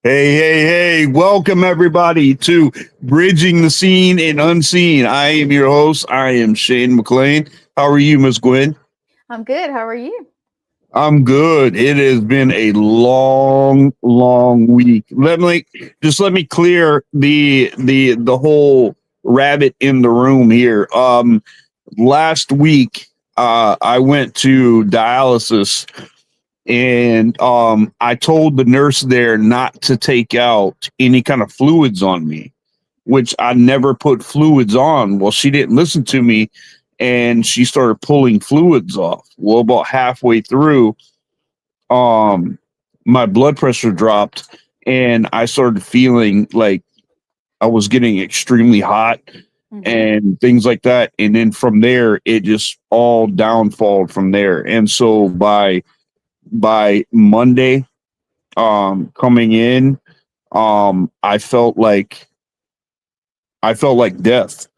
Hey, welcome everybody to Bridging the Seen and Unseen. I am your host. I am Shane McLain. How are you, Miss Gwen? I'm good. How are you? I'm good. It has been a long week. Let me clear the whole rabbit in the room here. Last week, I went to dialysis. And I told the nurse there not to take out any kind of fluids on me, which I never put fluids on. Well, she didn't listen to me and she started pulling fluids off. Well, about halfway through, my blood pressure dropped and I started feeling like I was getting extremely hot and things like that. And then from there, it just all downfalled from there. And so by Monday, coming in, I felt like death.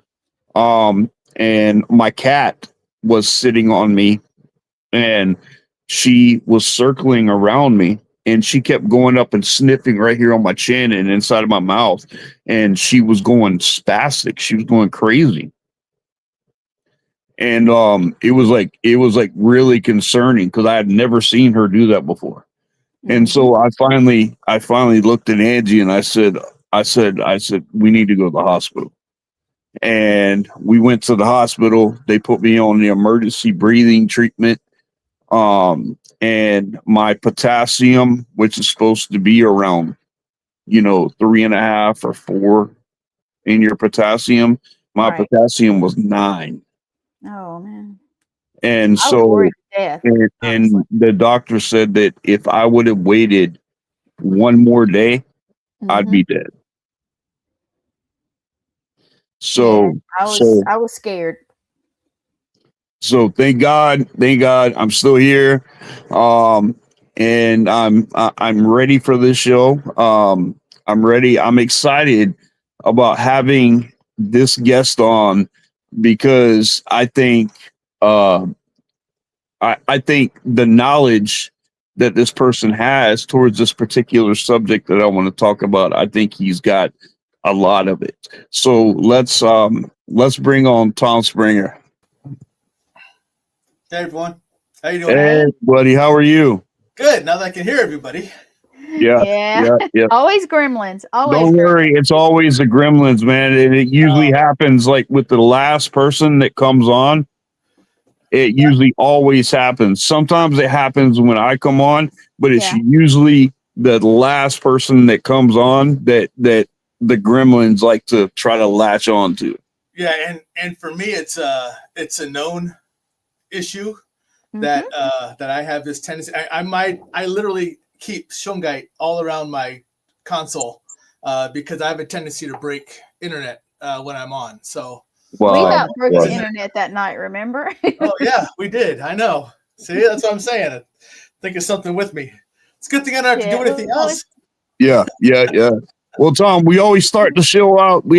And my cat was sitting on me and she was circling around me and she kept going up and sniffing right here on my chin and inside of my mouth. And she was going spastic. She was going crazy. And it was like really concerning because I had never seen her do that before. And so I finally looked at Angie and I said, we need to go to the hospital. And we went to the hospital. They put me on the emergency breathing treatment. And my potassium, which is supposed to be around, 3.5 or 4 in your potassium, my potassium was 9. Oh man. And so and the doctor said that if I would have waited one more day, I'd be dead. So I was scared. So thank God I'm still here. And I'm ready for this show. I'm ready. I'm excited about having this guest on because I think I think the knowledge that this person has towards this particular subject that I want to talk about, I think he's got a lot of it. So let's bring on Tom Springer. Hey everyone, how you doing? Hey buddy, how are you? Good. Now that I can hear everybody. Yeah. Always gremlins. Don't worry, it's always the gremlins, man. It usually happens like with the last person that comes on. It usually always happens. Sometimes it happens when I come on, but it's usually the last person that comes on that the gremlins like to try to latch on to. Yeah, and for me, it's a known issue that I have this tendency. I literally keep shungite all around my console because I have a tendency to break internet when I'm on. So. Wow. We about broke the internet that night, remember? Oh, yeah, we did. I know. See, that's what I'm saying. I think it's something with me. It's a good thing I don't have to do anything else. Yeah. Well, Tom, we always start the show out. And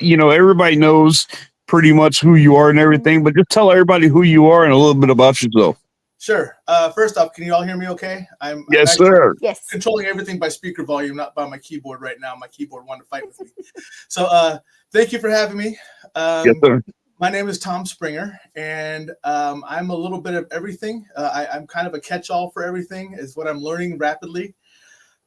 everybody knows pretty much who you are and everything, but just tell everybody who you are and a little bit about yourself. Sure. First off, can you all hear me okay? I'm sir. Yes. Controlling everything by speaker volume, not by my keyboard right now. My keyboard wanted to fight with me. So thank you for having me. Yes, sir. My name is Tom Springer, and I'm a little bit of everything. I'm kind of a catch-all for everything is what I'm learning rapidly.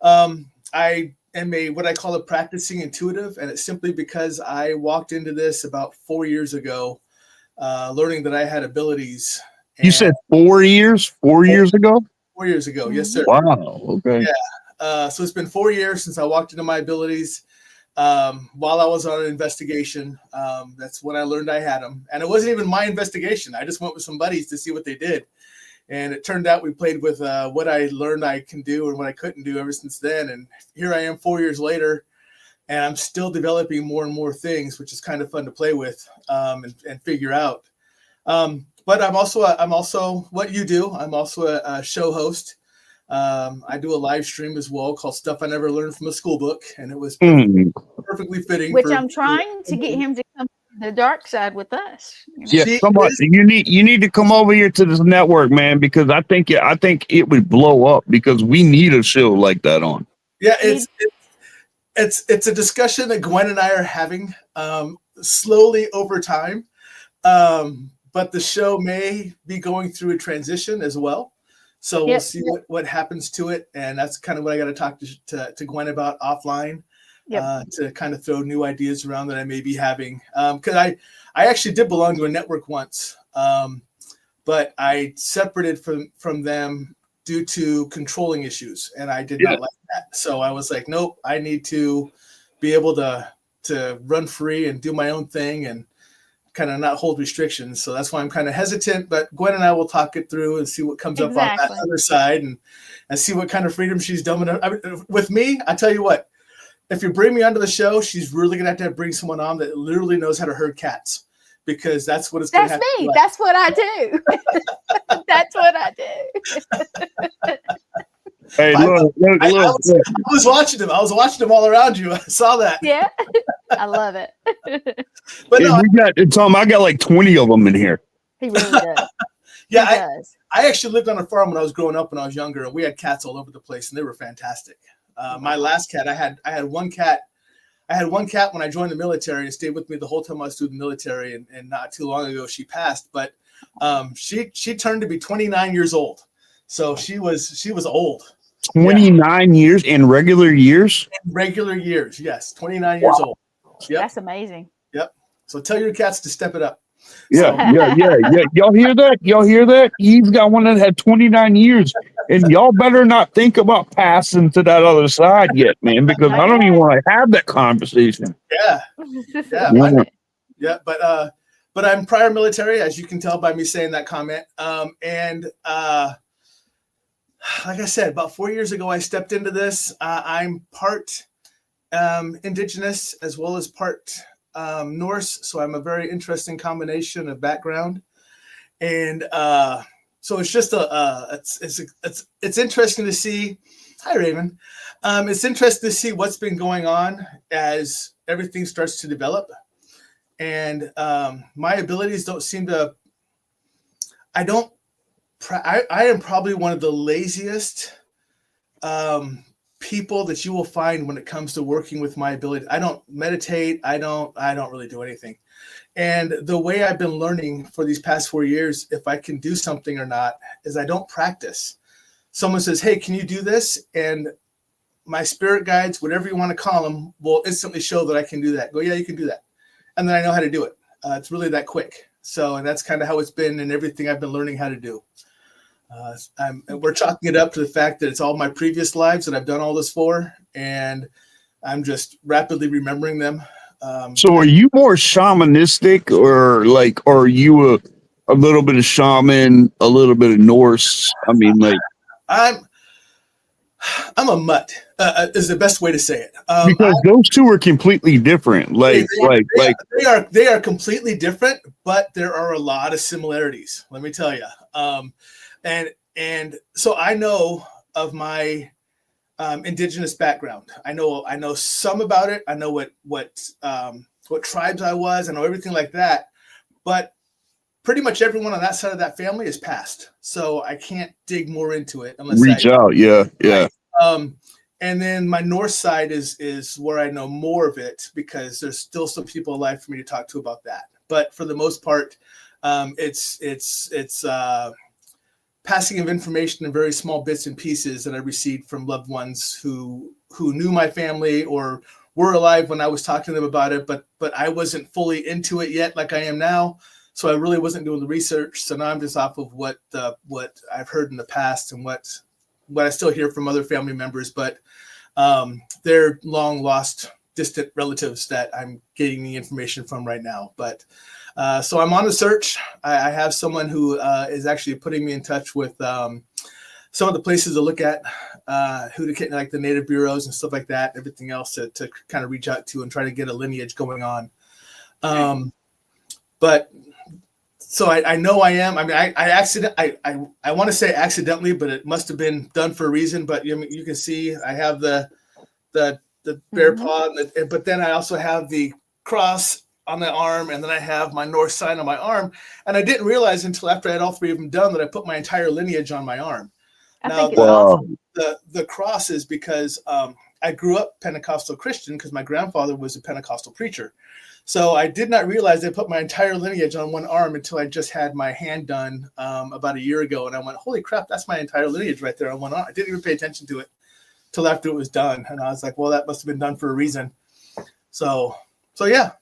I am what I call a practicing intuitive, and it's simply because I walked into this about 4 years ago, learning that I had abilities. You said 4 years? 4 years ago? 4 years ago, yes, sir. Wow. Okay. Yeah. So it's been 4 years since I walked into my abilities. While I was on an investigation, that's when I learned I had them. And it wasn't even my investigation. I just went with some buddies to see what they did. And it turned out we played with what I learned I can do and what I couldn't do ever since then. And here I am 4 years later, and I'm still developing more and more things, which is kind of fun to play with and figure out. But I'm also what you do. I'm also a show host. I do a live stream as well called Stuff I Never Learned from a School Book, and it was perfectly fitting. Which I'm trying to get him to come to the dark side with us. Yeah, you need to come over here to this network, man, because I think it would blow up because we need a show like that on. Yeah, it's a discussion that Gwen and I are having slowly over time. But the show may be going through a transition as well. So we'll see what happens to it. And that's kind of what I got to talk to Gwen about offline, to kind of throw new ideas around that I may be having. Because I actually did belong to a network once, but I separated from them due to controlling issues. And I did not like that. So I was like, nope, I need to be able to run free and do my own thing and kind of not hold restrictions. So that's why I'm kind of hesitant, but Gwen and I will talk it through and see what comes up on that other side and see what kind of freedom she's done. With me, I tell you what, if you bring me onto the show, she's really going to have to bring someone on that literally knows how to herd cats, because that's what it's going to happen. That's me. That's what I do. That's what I do. Hey, look. I was watching them. I was watching them all around you. I saw that. Yeah. I love it. But no, Tom, I got like 20 of them in here. He really does. Yeah, he does. I actually lived on a farm when I was growing up when I was younger, and we had cats all over the place, and they were fantastic. My last cat, I had one cat. I had one cat when I joined the military and stayed with me the whole time I was through the military, and not too long ago she passed. But she turned to be 29 years old, so she was old. 29 years in regular years? In regular years, yes, 29 years old. Yep. That's amazing. Yep. So tell your cats to step it up. Yeah. Y'all hear that? Y'all hear that? He's got one that had 29 years, and y'all better not think about passing to that other side yet, man, because I don't even want to have that conversation. Yeah. Yeah. But I'm prior military, as you can tell by me saying that comment. And like I said, about 4 years ago, I stepped into this. I'm part Indigenous as well as part Norse, so I'm a very interesting combination of background, and so it's just it's interesting to see. Hi, Raven. It's interesting to see what's been going on as everything starts to develop, and my abilities don't seem to. I am probably one of the laziest people that you will find when it comes to working with my ability. I don't meditate. I don't really do anything. And the way I've been learning for these past 4 years, if I can do something or not, is I don't practice. Someone says, hey, can you do this? And my spirit guides, whatever you want to call them, will instantly show that I can do that. Go, yeah, you can do that. And then I know how to do it. It's really that quick. So, and that's kind of how it's been in everything I've been learning how to do. We're chalking it up to the fact that it's all my previous lives that I've done all this for, and I'm just rapidly remembering them. So are you more shamanistic, or are you a little bit of shaman, a little bit of Norse? I mean, like, I'm a mutt, is the best way to say it. Because those two are completely different. They are completely different, but there are a lot of similarities. Let me tell you. And so I know of my Indigenous background. I know some about it. I know what tribes I was. I know everything like that. But pretty much everyone on that side of that family is passed. So I can't dig more into it unless reach out. Yeah. And then my North side is where I know more of it, because there's still some people alive for me to talk to about that. But for the most part, it's passing of information in very small bits and pieces that I received from loved ones who knew my family or were alive when I was talking to them about it, but I wasn't fully into it yet like I am now. So I really wasn't doing the research. So now I'm just off of what I've heard in the past and what I still hear from other family members, but they're long lost distant relatives that I'm getting the information from right now. But so I'm on a search. I have someone who is actually putting me in touch with some of the places to look at, who to get, like the native bureaus and stuff like that, everything else to kind of reach out to and try to get a lineage going on. But so I know I am. I mean, I want to say accidentally, but it must have been done for a reason. But you can see I have the bear paw, but then I also have the cross on the arm, and then I have my North sign on my arm. And I didn't realize until after I had all three of them done that I put my entire lineage on my arm. I think it's awesome. The cross is because I I grew up Pentecostal Christian because my grandfather was a Pentecostal preacher. So I did not realize they put my entire lineage on one arm until I just had my hand done about a year ago. And I went, holy crap, that's my entire lineage right there on one arm. I didn't even pay attention to it till after it was done. And I was like, well, that must have been done for a reason. So yeah,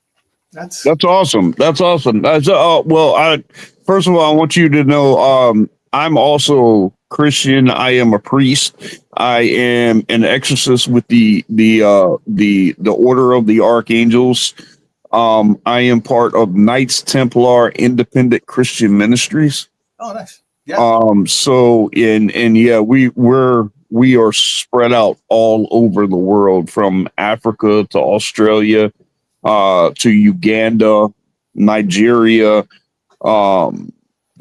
that's awesome. That's awesome. First of all, I want you to know, I'm also Christian. I am a priest. I am an exorcist with the Order of the Archangels. I am part of Knights Templar Independent Christian Ministries. Oh, nice. Yeah. We are spread out all over the world, from Africa to Australia, to Uganda, Nigeria, the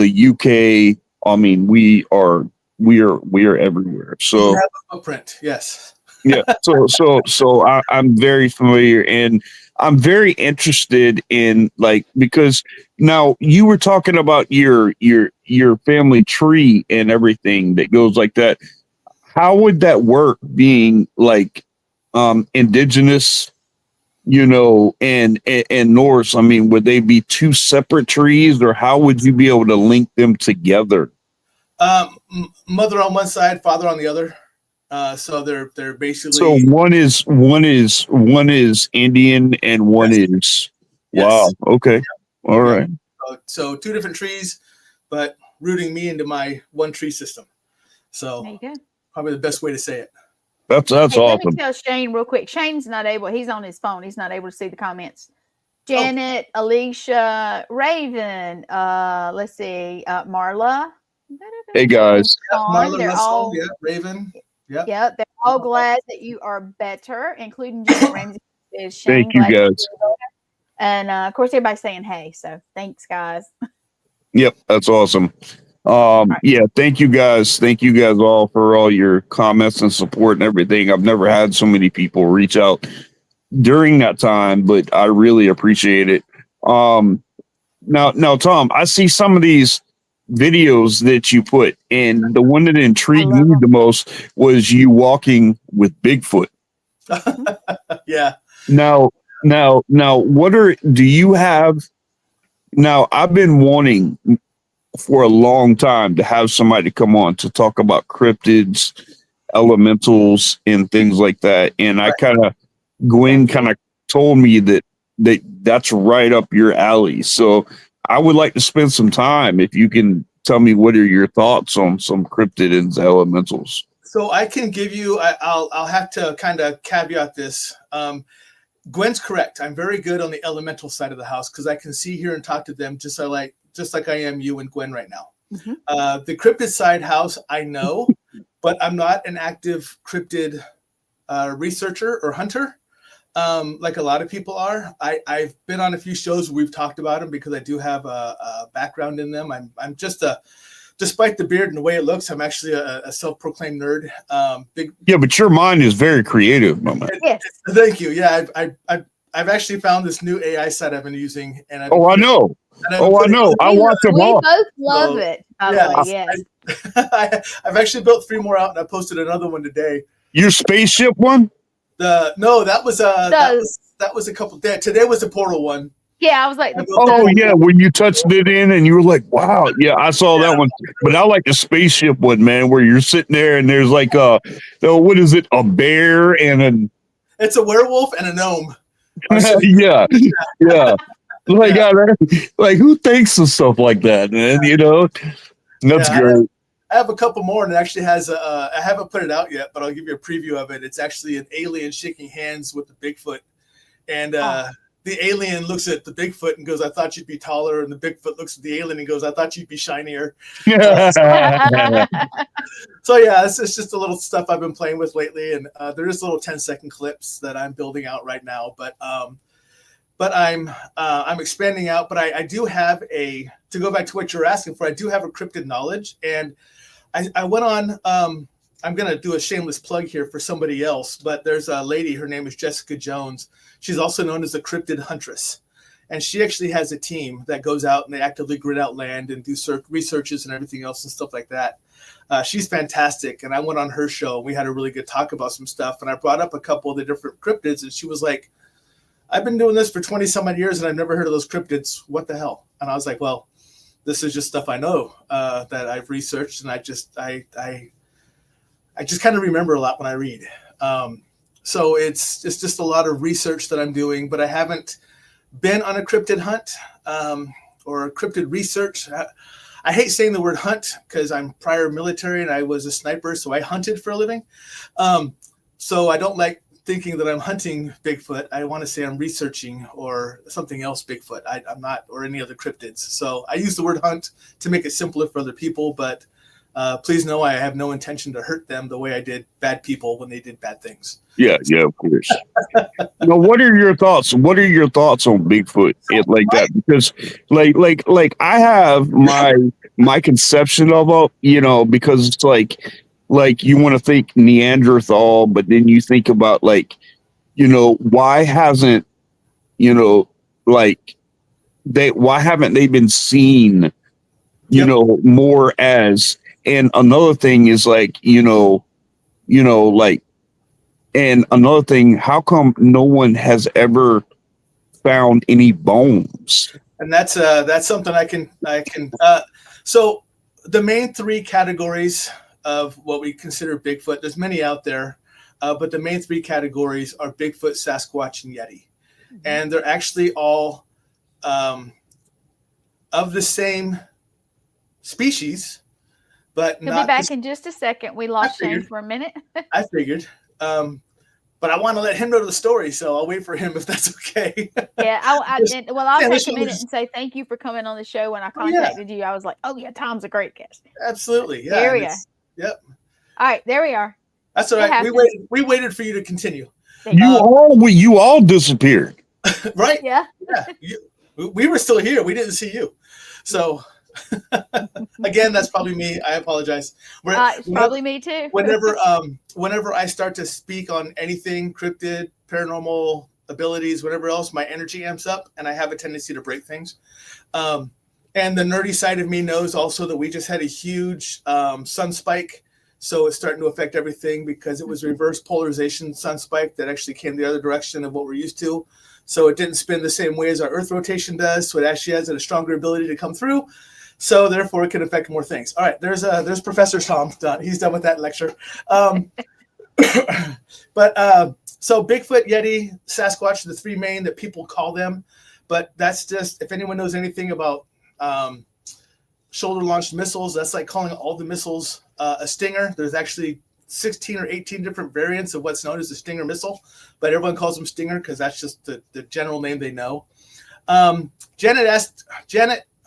UK. I mean, we are everywhere. So you have a footprint, yes. Yeah. So I'm very familiar, and I'm very interested in, like, because now you were talking about your family tree and everything that goes like that. How would that work, being like indigenous, and Norse? I mean, would they be two separate trees, or how would you be able to link them together? Mother on one side, father on the other. So they're basically, so one is Indian and one is wow. Okay. All right. So two different trees, but rooting me into my one tree system. So There you go. Probably the best way to say it. That's Hey, awesome. let me tell Shane real quick. Shane's not able. He's on his phone. He's not able to see the comments. Janet, Alicia, Raven. Let's see. Marla. Hey guys. Marla, they're Russell, all Raven. Yeah. Yeah, they're all glad that you are better, including Janet Ramsey. Is Shane Thank you glad guys. And of course, everybody's saying hey. So thanks, guys. Yep, that's awesome. Yeah, thank you guys. Thank you guys all for all your comments and support and everything. I've never had so many people reach out during that time, but I really appreciate it. Now, Tom, I see some of these videos that you put, and the one that intrigued me the most was you walking with Bigfoot. Yeah. Now, do you have? Now, I've been wanting for a long time to have somebody come on to talk about cryptids, elementals, and things like that. And Gwen kind of told me that's right up your alley. So I would like to spend some time, if you can tell me what are your thoughts on some cryptid and elementals. So I can give you, I'll have to kind of caveat this. Gwen's correct. I'm very good on the elemental side of the house because I can see, hear, and talk to them just like I am you and Gwen right now. Mm-hmm. The cryptid side house, I know, but I'm not an active cryptid researcher or hunter like a lot of people are. I've been on a few shows where we've talked about them because I do have a background in them. I'm just despite the beard and the way it looks, I'm actually a self-proclaimed nerd. Yeah, but your mind is very creative, my man. Yes. Thank you. Yeah, I've actually found this new AI site I've been using, and I know. I watch them all. We both love it. Yes. I've actually built 3 more out, and I posted another one today. Your spaceship one? That was a couple. Today was the portal one. Yeah, I was like, when you touched it in and you were like, wow. Yeah, I saw that one. But I like the spaceship one, man, where you're sitting there and there's like what is it? A bear and it's a werewolf and a gnome. Yeah. Like who thinks of stuff like that, man? That's great. I have a couple more, and it actually has I haven't put it out yet, but I'll give you a preview of it. It's actually an alien shaking hands with the Bigfoot, and the alien looks at the Bigfoot and goes, "I thought you'd be taller," and the Bigfoot looks at the alien and goes, "I thought you'd be shinier." So yeah, it's just a little stuff I've been playing with lately, and there is little 10-second clips that I'm building out right now, but I'm expanding out. But I do have to go back to what you're asking for. I do have a cryptid knowledge, and I went on. I'm going to do a shameless plug here for somebody else, but there's a lady, her name is Jessica Jones. She's also known as the Cryptid Huntress. And she actually has a team that goes out and they actively grid out land and do researches and everything else and stuff like that. She's fantastic. And I went on her show. We had a really good talk about some stuff. And I brought up a couple of the different cryptids. And she was like, I've been doing this for 20 some odd years and I've never heard of those cryptids. What the hell? And I was like, well, this is just stuff I know that I've researched. And I just kind of remember a lot when I read. So it's just a lot of research that I'm doing, but I haven't been on a cryptid hunt or cryptid research. I hate saying the word hunt because I'm prior military and I was a sniper, so I hunted for a living. So I don't like thinking that I'm hunting Bigfoot. I want to say I'm researching or something else Bigfoot. I'm not, or any other cryptids. So I use the word hunt to make it simpler for other people, but please know I have no intention to hurt them the way I did bad people when they did bad things. Yeah, of course. Now, what are your thoughts? What are your thoughts on Bigfoot? Like that, because like I have my conception of it, because it's like you want to think Neanderthal, but then you think about why hasn't why haven't they been seen more as. And another thing is and another thing, how come no one has ever found any bones? And that's something I can. So the main three categories of what we consider Bigfoot, there's many out there, but the main three categories are Bigfoot, Sasquatch, and Yeti. And they're actually all of the same species, but He'll be back in just a second. We lost Shane for a minute. I figured. But I want to let him know the story, so I'll wait for him if that's okay. Yeah, I'll take a minute and say thank you for coming on the show. When I contacted you, I was like, oh, yeah, Tom's a great guest. Absolutely. Yeah. There we go. Yep. All right, there we are. That's all right. We waited for you to continue. You all disappeared. Right? Yeah. We were still here. We didn't see you. So again, that's probably me. I apologize. It's probably me too. Whenever I start to speak on anything cryptid, paranormal abilities, whatever else, my energy amps up and I have a tendency to break things. And the nerdy side of me knows also that we just had a huge sun spike. So it's starting to affect everything because it was reverse polarization sun spike that actually came the other direction of what we're used to. So it didn't spin the same way as our Earth rotation does. So it actually has a stronger ability to come through. So therefore, it can affect more things. All right, there's Professor Tom. He's done with that lecture. But so Bigfoot, Yeti, Sasquatch, the three main that people call them. But that's just, if anyone knows anything about shoulder-launched missiles, that's like calling all the missiles a Stinger. There's actually 16 or 18 different variants of what's known as a Stinger missile, but everyone calls them Stinger because that's just the general name they know. Janet.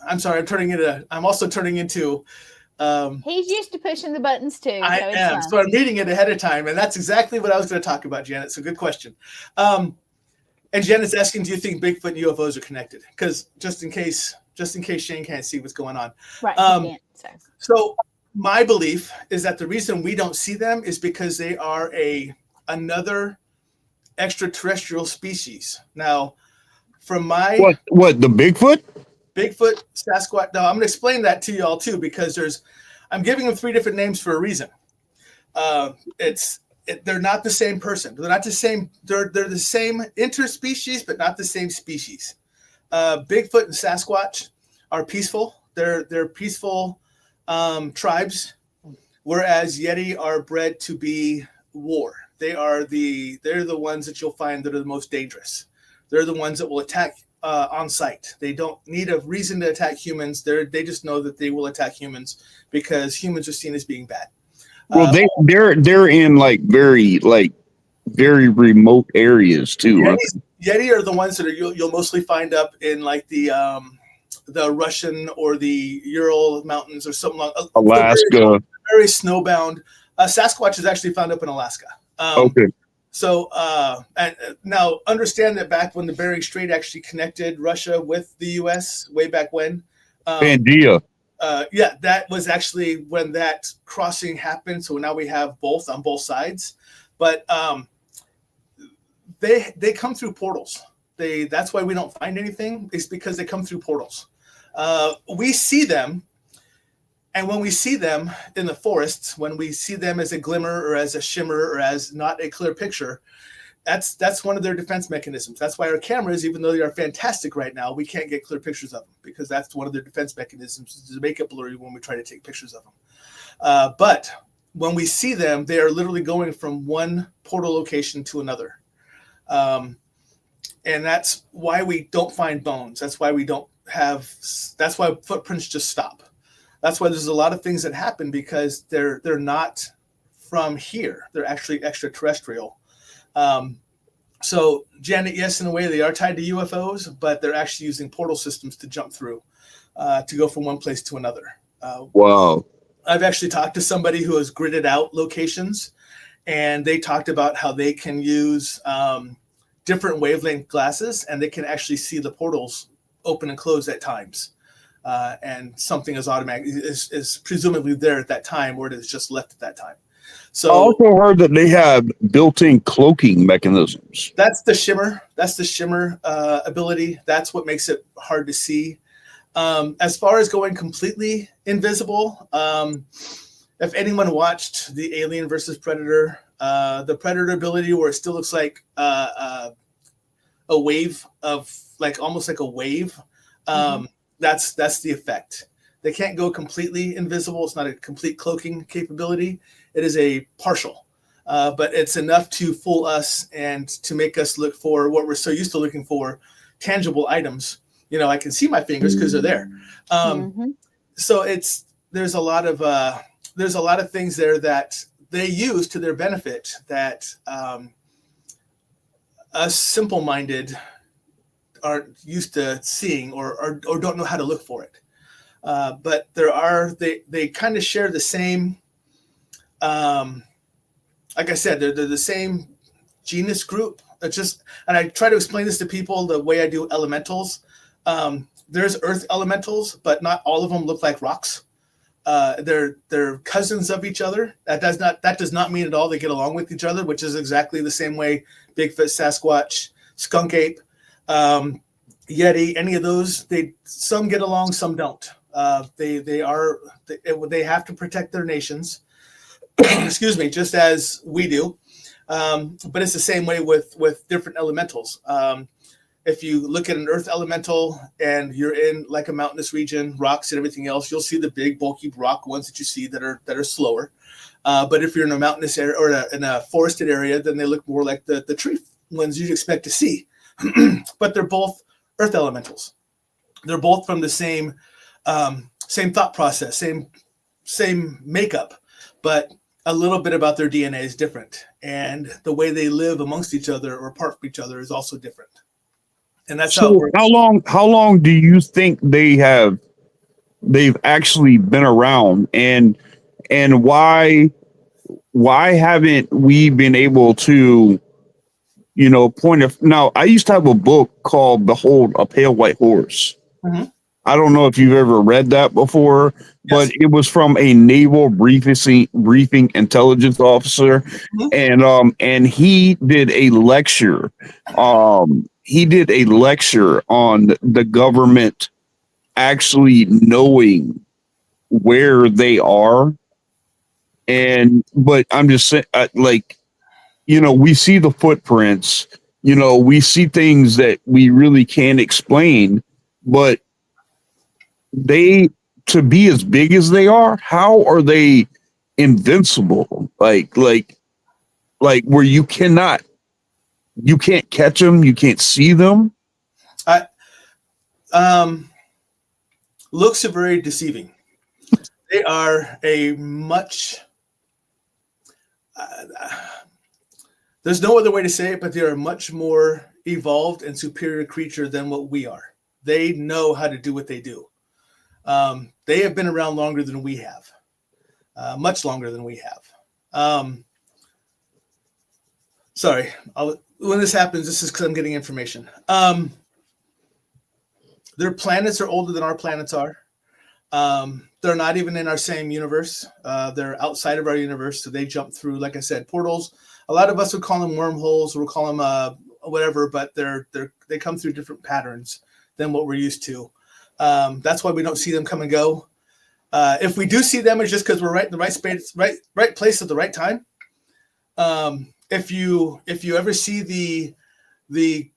I'm sorry, I'm also turning into. He's used to pushing the buttons too. I am. So I'm reading it ahead of time. And that's exactly what I was going to talk about, Janet. So good question. And Janet's asking, do you think Bigfoot and UFOs are connected? Because just in case Shane can't see what's going on. Right. So my belief is that the reason we don't see them is because they are another extraterrestrial species. Now, from my what the Bigfoot, Sasquatch. Now I'm going to explain that to y'all too because I'm giving them three different names for a reason. They're not the same person. They're not the same. They're the same interspecies, but not the same species. Bigfoot and Sasquatch are peaceful. They're peaceful tribes, whereas Yeti are bred to be war. They're the ones that you'll find that are the most dangerous. They're the ones that will attack on sight. They don't need a reason to attack humans. They just know that they will attack humans because humans are seen as being bad. Well, they're in very remote areas too. Yeti are the ones that you'll mostly find up in like the Russian or the Ural Mountains or something like Alaska. Very snowbound. Sasquatch is actually found up in Alaska. Okay. So, and now understand that back when the Bering Strait actually connected Russia with the U.S. way back when. Pangea. That was actually when that crossing happened. So now we have both on both sides, but they come through portals. that's why we don't find anything, is because they come through portals. We see them, and when we see them in the forests, when we see them as a glimmer or as a shimmer or as not a clear picture, that's one of their defense mechanisms. That's why our cameras, even though they are fantastic right now, we can't get clear pictures of them, because that's one of their defense mechanisms, is to make it blurry when we try to take pictures of them. But when we see them, they are literally going from one portal location to another. And that's why we don't find bones. That's why that's why footprints just stop. That's why there's a lot of things that happen, because they're not from here. They're actually extraterrestrial. So Janet, yes, in a way they are tied to UFOs, but they're actually using portal systems to jump through, to go from one place to another. Wow. I've actually talked to somebody who has gridded out locations, and they talked about how they can use different wavelength glasses, and they can actually see the portals open and close at times. And something is is presumably there at that time, or it is just left at that time. So I also heard that they have built-in cloaking mechanisms. That's the shimmer. That's the shimmer ability. That's what makes it hard to see. As far as going completely invisible, if anyone watched the Alien versus Predator, the Predator ability, where it still looks like a wave of, like, almost like a wave, that's the effect. They can't go completely invisible. It's not a complete cloaking capability. It is a partial, but it's enough to fool us and to make us look for what we're so used to looking for, tangible items. You know, I can see my fingers because they're there. So there's a lot of things there that they use to their benefit that us simple-minded aren't used to seeing, or don't know how to look for it. But they kind of share the same, like I said, they're the same genus group. And I try to explain this to people the way I do elementals. There's earth elementals, but not all of them look like rocks. They're cousins of each other. That does not mean at all they get along with each other, which is exactly the same way Bigfoot, Sasquatch, skunk ape, Yeti, any of those, some get along, some don't. They have to protect their nations, excuse me, just as we do. But it's the same way with different elementals. If you look at an earth elemental and you're in like a mountainous region, rocks and everything else, you'll see the big bulky rock ones that you see that are slower. But if you're in a mountainous area or in a forested area, then they look more like the tree ones you'd expect to see. But they're both earth elementals. They're both from the same thought process, same makeup, but a little bit about their DNA is different, and the way they live amongst each other or apart from each other is also different. And that's how it works. How long do you think they've actually been around, and why haven't we been able to, now I used to have a book called Behold a Pale White Horse. I don't know if you've ever read that before, but it was from a naval briefing intelligence officer. And he did a lecture. He did a lecture on the government actually knowing where they are. But I'm just saying, we see the footprints, we see things that we really can't explain, but to be as big as they are, how are they invincible? Like where you can't catch them, you can't see them. Looks are very deceiving. They are a much, there's no other way to say it, but they are a much more evolved and superior creature than what we are. They know how to do what they do. They have been around longer than we have, much longer than we have. Sorry, when this happens, this is because I'm getting information. Their planets are older than our planets are. They're not even in our same universe. They're outside of our universe, so they jump through, like I said, portals. A lot of us would call them wormholes, or we'll call them whatever, but they come through different patterns than what we're used to. That's why we don't see them come and go. If we do see them, it's just because we're right in the right space, right place at the right time. If you ever see the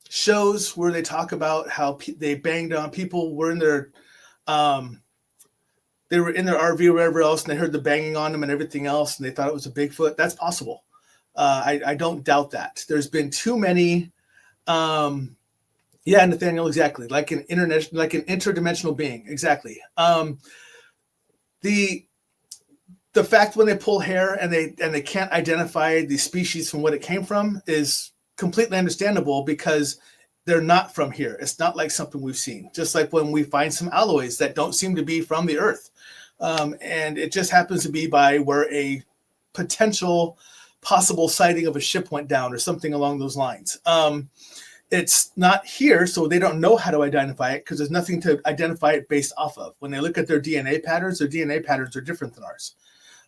shows where they talk about how they banged on people were in their they were in their RV or wherever else, and they heard the banging on them and everything else, and they thought it was a Bigfoot. That's possible. I don't doubt that. There's been too many. Yeah, Nathaniel, exactly. Like an interdimensional being, exactly. The fact when they pull hair and they can't identify the species from what it came from is completely understandable because they're not from here. It's not like something we've seen. Just like when we find some alloys that don't seem to be from the earth. And it just happens to be by where a possible sighting of a ship went down or something along those lines. It's not here, so they don't know how to identify it because there's nothing to identify it based off of. When they look at their DNA patterns are different than ours.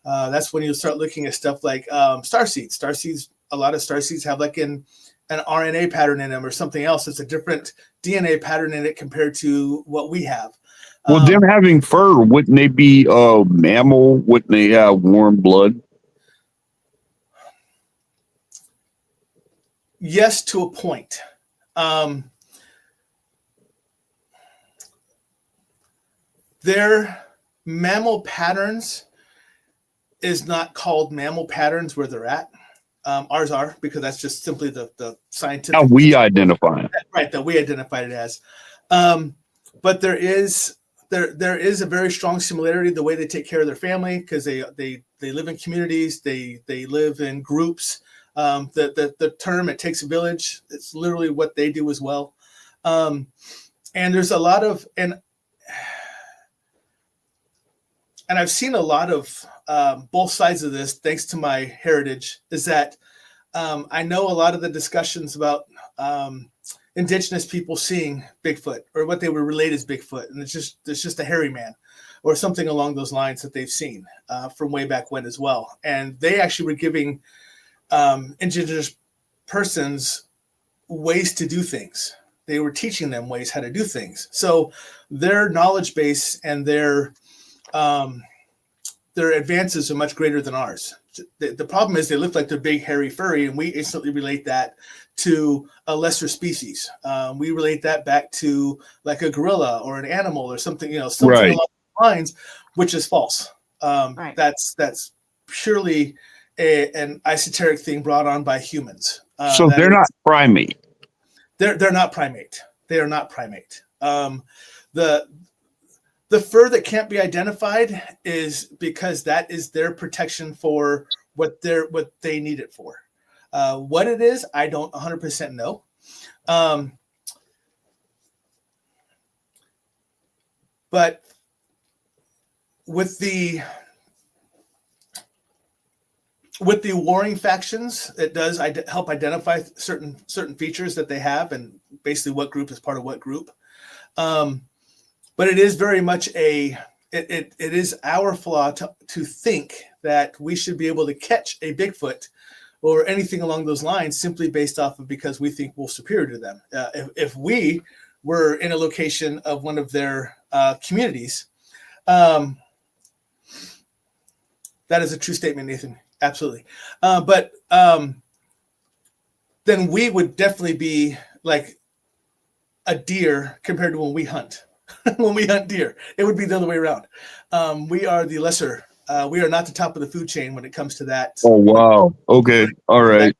That's when you start looking at stuff like starseeds. Starseeds, a lot of starseeds have like an RNA pattern in them or something else. It's a different DNA pattern in it compared to what we have. Well, them having fur, wouldn't they be mammal? Wouldn't they have warm blood? Yes, to a point. Their mammal patterns is not called mammal patterns where they're at. Ours are, because that's just simply the scientific. How we identify it. Right, that we identified it as. But there is a very strong similarity the way they take care of their family, because they live in communities, they live in groups. The term "it takes a village," it's literally what they do as well. And there's a lot of and I've seen a lot of both sides of this, thanks to my heritage, is that I know a lot of the discussions about indigenous people seeing Bigfoot, or what they would relate as Bigfoot, and it's just a hairy man or something along those lines that they've seen from way back when as well. And they actually were giving indigenous persons ways to do things. They were teaching them ways how to do things. So their knowledge base and their advances are much greater than ours. The problem is they look like they're big, hairy, furry, and we instantly relate that to a lesser species. We relate that back to like a gorilla or an animal or something, something Right. along those lines, which is false. Right. That's purely an esoteric thing brought on by humans. So they're not primate. They're not primate. They are not primate. The fur that can't be identified is because that is their protection for what they need it for. What it is, I don't 100% know. But with the warring factions, it does help identify certain features that they have, and basically what group is part of what group. But it is very much it is our flaw to think that we should be able to catch a Bigfoot or anything along those lines simply based off of because we think we're superior to them. If we were in a location of one of their communities, that is a true statement, Nathan. Absolutely. But then we would definitely be like a deer compared to when we hunt. When we hunt deer, it would be the other way around. We are the lesser. We are not the top of the food chain when it comes to that. Oh, wow. Okay. All right.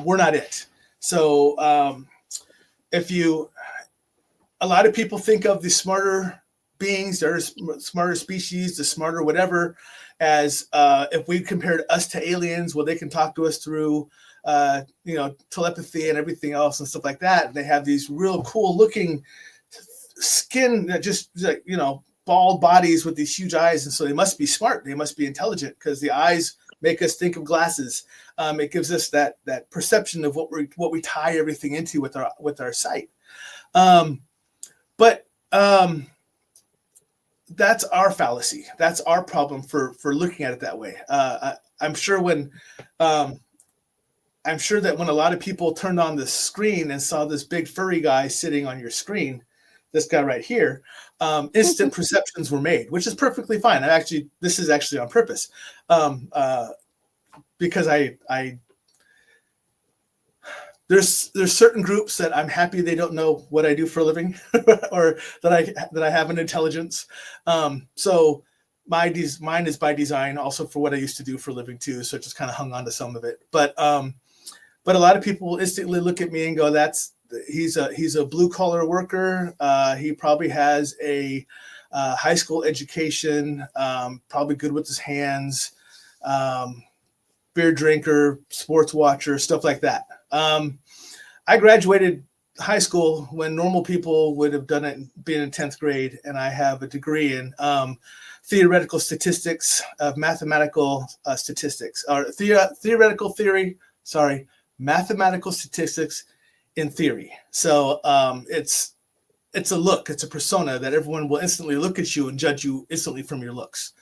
We're not it. So a lot of people think of the smarter beings, or smarter species, the smarter whatever, as if we compared us to aliens, well, they can talk to us through telepathy and everything else and stuff like that. They have these real cool looking skin that just bald bodies with these huge eyes, and so they must be smart, they must be intelligent, because the eyes make us think of glasses. It gives us that perception of what we tie everything into with our sight. But that's our fallacy. That's our problem for looking at it that way. I'm sure when I'm sure that when a lot of people turned on the screen and saw this big furry guy sitting on your screen, this guy right here, instant perceptions were made, which is perfectly fine. This is actually on purpose, because there's certain groups that I'm happy they don't know what I do for a living, or that I have an intelligence. So mine is by design, also for what I used to do for a living too. So it just kind of hung on to some of it. But a lot of people instantly look at me and go, he's a blue collar worker. He probably has a high school education, probably good with his hands, beer drinker, sports watcher, stuff like that. I graduated high school when normal people would have done it being in 10th grade, and I have a degree in theoretical statistics of mathematical statistics, or mathematical statistics in theory. So it's a persona that everyone will instantly look at you and judge you instantly from your looks.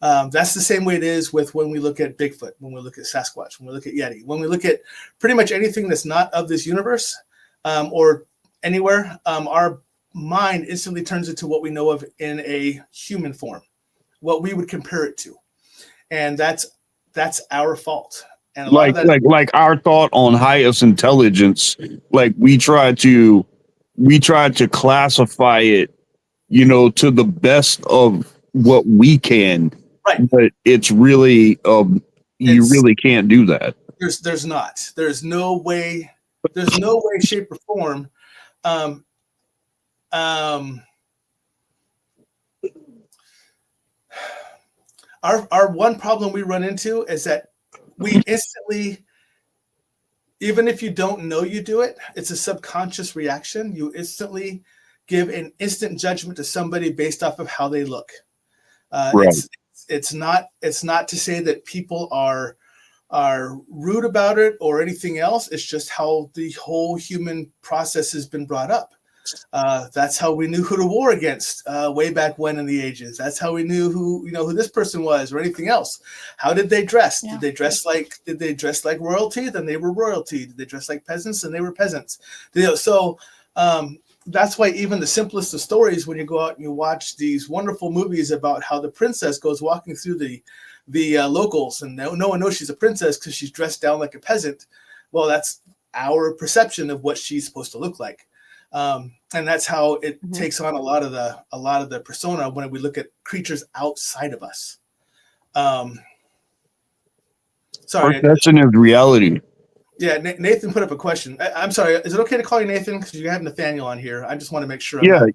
That's the same way it is with when we look at Bigfoot, when we look at Sasquatch, when we look at Yeti, when we look at pretty much anything that's not of this universe, or anywhere, our mind instantly turns into what we know of in a human form, what we would compare it to. And that's our fault. And like our thought on highest intelligence, like we try to classify it, to the best of what we can. Right. But it's really you really can't do that. There's no way, shape, or form. Our one problem we run into is that we instantly, even if you don't know you do it, it's a subconscious reaction. You instantly give an instant judgment to somebody based off of how they look. Right. It's not to say that people are rude about it or anything else. It's just how the whole human process has been brought up. That's how we knew who to war against way back when in the ages. That's how we knew who this person was or anything else. How did they dress? Yeah. Did they dress like royalty? Then they were royalty. Did they dress like peasants? Then they were peasants. So that's why even the simplest of stories, when you go out and you watch these wonderful movies about how the princess goes walking through the locals and no one knows she's a princess because she's dressed down like a peasant. Well, that's our perception of what she's supposed to look like. And that's how it takes on a lot of the persona when we look at creatures outside of us. Sorry, perception is reality. Yeah, Nathan put up a question. I'm sorry. Is it okay to call you Nathan because you have Nathaniel on here? I just want to make sure. Yeah.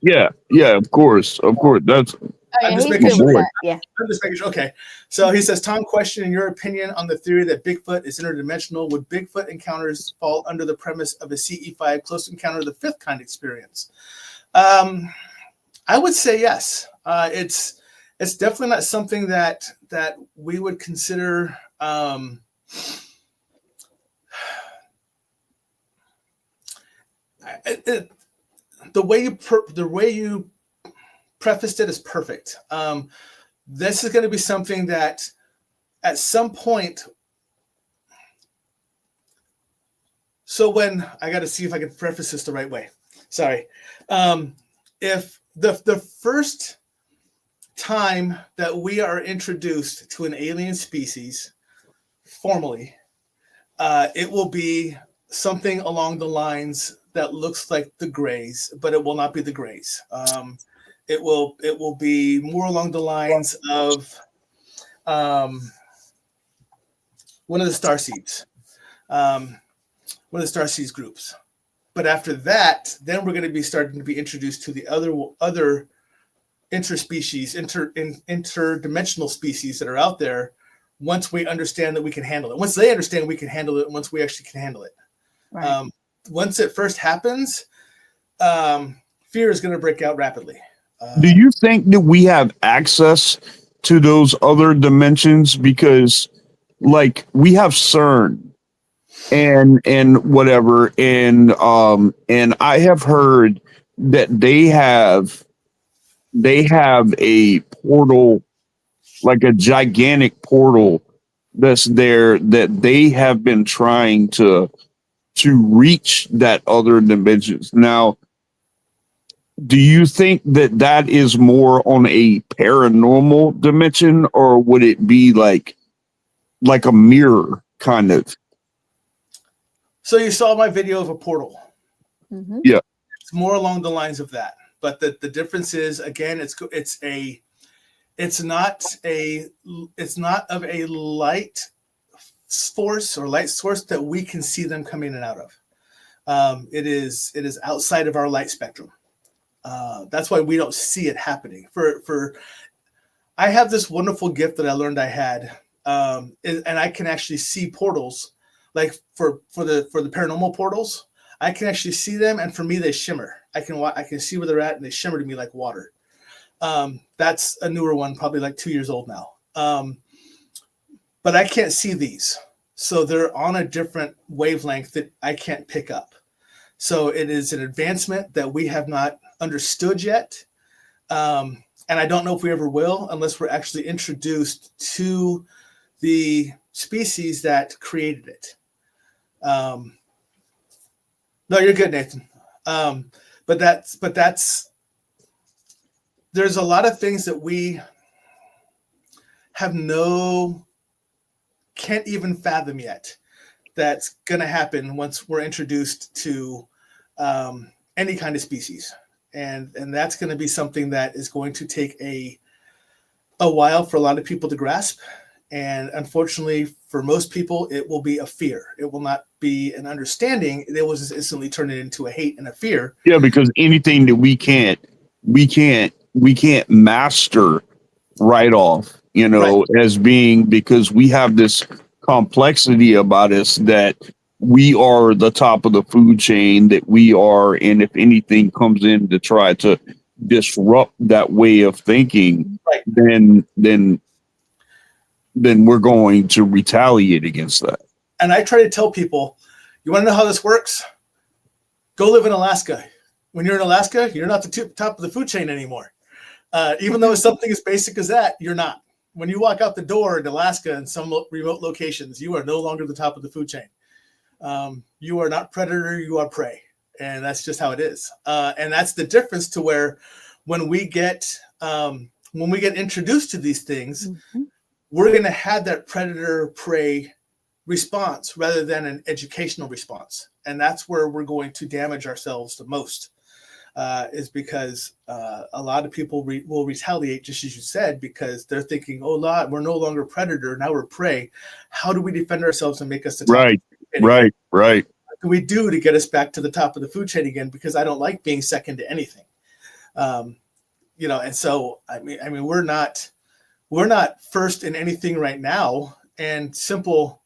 Of course. That's. I'm just making sure. Yeah. I'm just making sure. Okay. So he says, Tom, question: in your opinion on the theory that Bigfoot is interdimensional, would Bigfoot encounters fall under the premise of a CE5 close encounter of the fifth kind experience? I would say yes. It's definitely not something that we would consider. The way you prefaced it is perfect. This is going to be something that at some point. So when I got to see if I can preface this the right way. Sorry. If the first time that we are introduced to an alien species formally, it will be something along the lines that looks like the Greys, but it will not be the Greys. It will be more along the lines of one of the starseeds, groups. But after that, then we're going to be starting to be introduced to the other interspecies, interdimensional species that are out there. Once we understand that we can handle it, once they understand we can handle it, and once we actually can handle it. Right. Once it first happens, fear is going to break out rapidly. Do you think that we have access to those other dimensions? Because, like, we have CERN and whatever, and I have heard that they have a portal, like a gigantic portal that's there, that they have been trying to reach that other dimensions. Now, do you think that that is more on a paranormal dimension, or would it be like a mirror kind of? So you saw my video of a portal. Mm-hmm. Yeah. It's more along the lines of that. But the difference is, again, it's not of a light force or light source that we can see them coming in and out of. It is outside of our light spectrum. That's why we don't see it happening. I have this wonderful gift that I learned I had, and I can actually see portals. Like for the paranormal portals, I can actually see them, and for me, they shimmer. I can see where they're at, and they shimmer to me like water. That's a newer one, probably like 2 years old now. But I can't see these, so they're on a different wavelength that I can't pick up. So it is an advancement that we have not understood yet, and I don't know if we ever will, unless we're actually introduced to the species that created it. No, you're good, Nathan. But that's there's a lot of things that we can't even fathom yet that's going to happen once we're introduced to any kind of species, and that's going to be something that is going to take a while for a lot of people to grasp. And unfortunately, for most people, it will be a fear. It will not be an understanding. It will just instantly turn it into a hate and a fear. Yeah, because anything that we can't master right off, Right. as being, because we have this complexity about us that we are the top of the food chain, that we are, and if anything comes in to try to disrupt that way of thinking, Right. then we're going to retaliate against that. And I try to tell people, you want to know how this works? Go live in Alaska. When you're in Alaska, you're not the top of the food chain anymore. Even though it's something as basic as that, you're not. When you walk out the door in Alaska in some remote locations, you are no longer the top of the food chain. You are not predator, you are prey. And that's just how it is. And that's the difference to where when we get introduced to these things, mm-hmm. we're going to have that predator-prey response rather than an educational response. And that's where we're going to damage ourselves the most, is because a lot of people will retaliate, just as you said, because they're thinking, oh, we're no longer predator, now we're prey. How do we defend ourselves and make us the top? Right. What do we do to get us back to the top of the food chain again? Because I don't like being second to anything. And so, I mean, we're not first in anything right now, and simple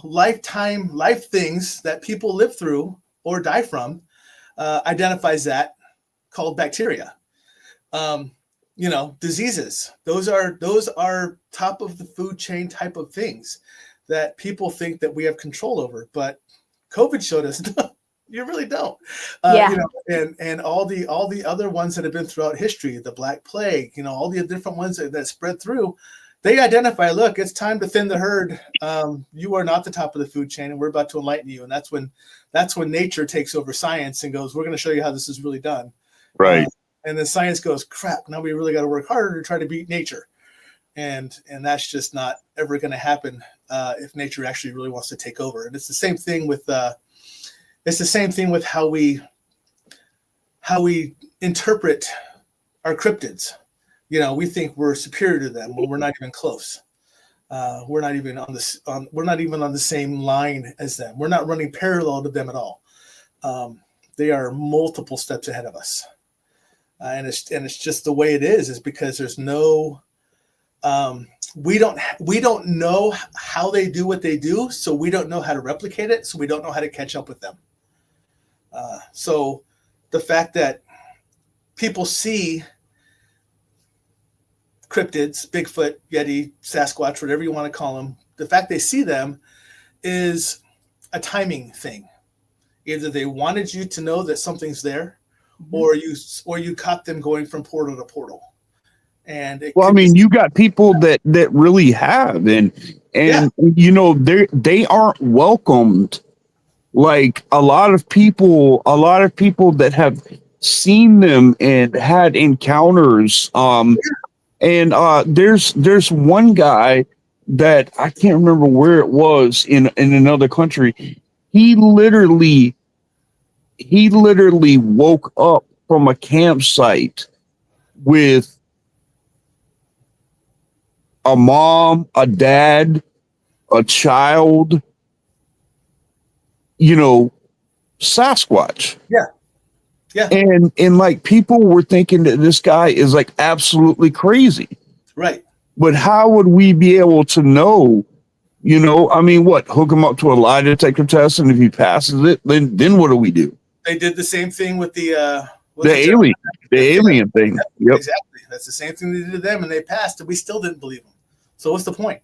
life things that people live through or die from identifies that, called bacteria. Diseases. Those are top of the food chain type of things that people think that we have control over, but COVID showed us you really don't. And all the other ones that have been throughout history, the Black Plague, all the different ones that spread through, they identify, look, it's time to thin the herd. You are not the top of the food chain, and we're about to enlighten you. And that's when nature takes over science and goes, we're going to show you how this is really done. Right. And then science goes, crap, now we really got to work harder to try to beat nature. And that's just not ever going to happen if nature actually really wants to take over. And it's the same thing with how we interpret our cryptids. We think we're superior to them when we're not even close. We're not even on the same line as them. We're not running parallel to them at all. They are multiple steps ahead of us, and it's just the way it is because there's no. We don't know how they do what they do, so we don't know how to replicate it, so we don't know how to catch up with them. So the fact that people see cryptids, Bigfoot, Yeti, Sasquatch, whatever you want to call them, the fact they see them is a timing thing. Either they wanted you to know that something's there, mm-hmm. or you caught them going from portal to portal. And well, I mean, you got people that really have, and you know, they aren't welcomed. Like a lot of people that have seen them and had encounters. And there's one guy that I can't remember where it was in another country. He literally woke up from a campsite with a mom, a dad, a child, you know, Sasquatch. Yeah. And like people were thinking that this guy is like absolutely crazy. Right. But how would we be able to know, you know, I mean, what, hook him up to a lie detector test, and if he passes it, then what do we do? They did the same thing with the alien thing. Yep. Exactly. That's the same thing they did to them, and they passed, and we still didn't believe them. So what's the point?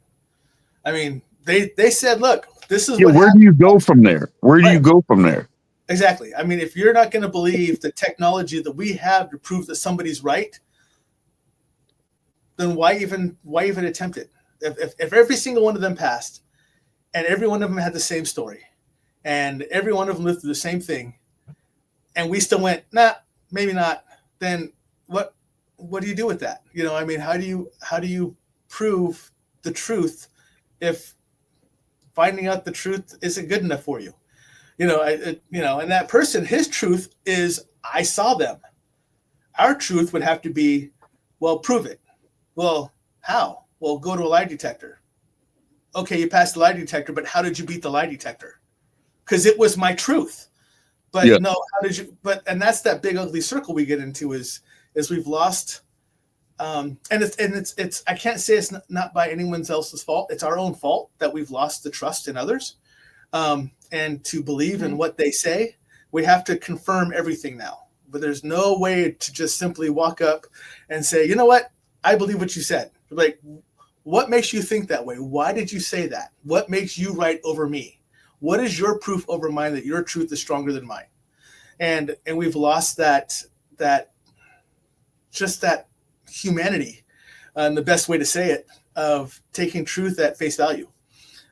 I mean, they said, look, this is what where happened. do you go from there? Where do you go from there? Exactly. I mean, if you're not going to believe the technology that we have to prove that somebody's right, then why even attempt it? If every single one of them passed, and every one of them had the same story, and every one of them lived through the same thing, and we still went, nah, maybe not, then what do you do with that? You know, I mean, how do you prove the truth if finding out the truth isn't good enough for you? You know, and that person, his truth is, I saw them. Our truth would have to be, well, prove it. Well, how? Well, go to a lie detector. Okay, you passed the lie detector, but how did you beat the lie detector? Because it was my truth. But no, how did you? And that's that big ugly circle we get into is we've lost. And it's I can't say it's not by anyone else's fault. It's our own fault that we've lost the trust in others. And to believe in what they say, we have to confirm everything now. But there's no way to just simply walk up and say, you know what? I believe what you said. Like, what makes you think that way? Why did you say that? What makes you right over me? What is your proof over mine that your truth is stronger than mine? And we've lost that humanity, and the best way to say it, of taking truth at face value.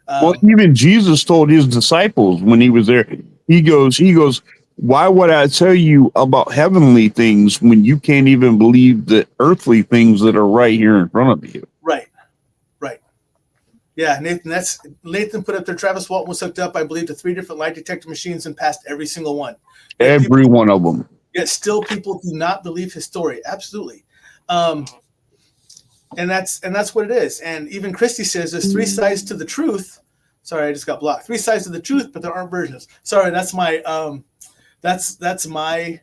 Well, even Jesus told his disciples when he was there, he goes, why would I tell you about heavenly things when you can't even believe the earthly things that are right here in front of you? Right. Yeah, Nathan put up there. Travis Walton was hooked up, I believe, to 3 different lie detector machines and passed every single one. Every one of them. Yet still people do not believe his story. Absolutely. And that's what it is. And even Christy says there's 3 sides to the truth. Sorry, I just got blocked. 3 sides to the truth, but there aren't versions. Sorry, that's my that's my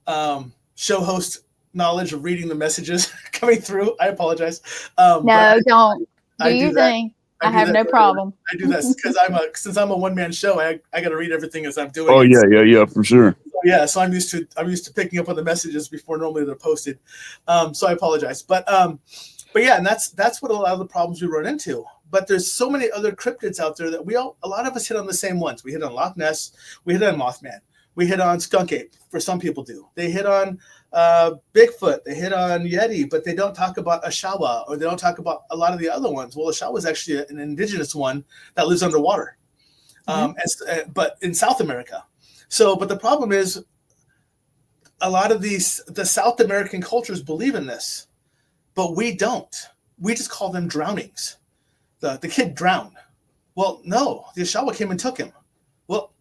show host knowledge of reading the messages coming through. I apologize. No, don't. Do I your do that. thing. I have no problem. I do that because since I'm a one-man show, I got to read everything as I'm doing. Oh yeah, for sure. Yeah, so I'm used to picking up on the messages before normally they're posted. So I apologize, but yeah, and that's what a lot of the problems we run into. But there's so many other cryptids out there that a lot of us hit on the same ones. We hit on Loch Ness, we hit on Mothman, we hit on skunk ape. For some people do. They hit on Bigfoot, they hit on Yeti, but they don't talk about Ashawa, or they don't talk about a lot of the other ones. Well, Ashawa is actually an indigenous one that lives underwater, but in South America. So, but the problem is a lot of the South American cultures believe in this, but we don't. We just call them drownings. The kid drowned. Well, no, the Ashawa came and took him. Well,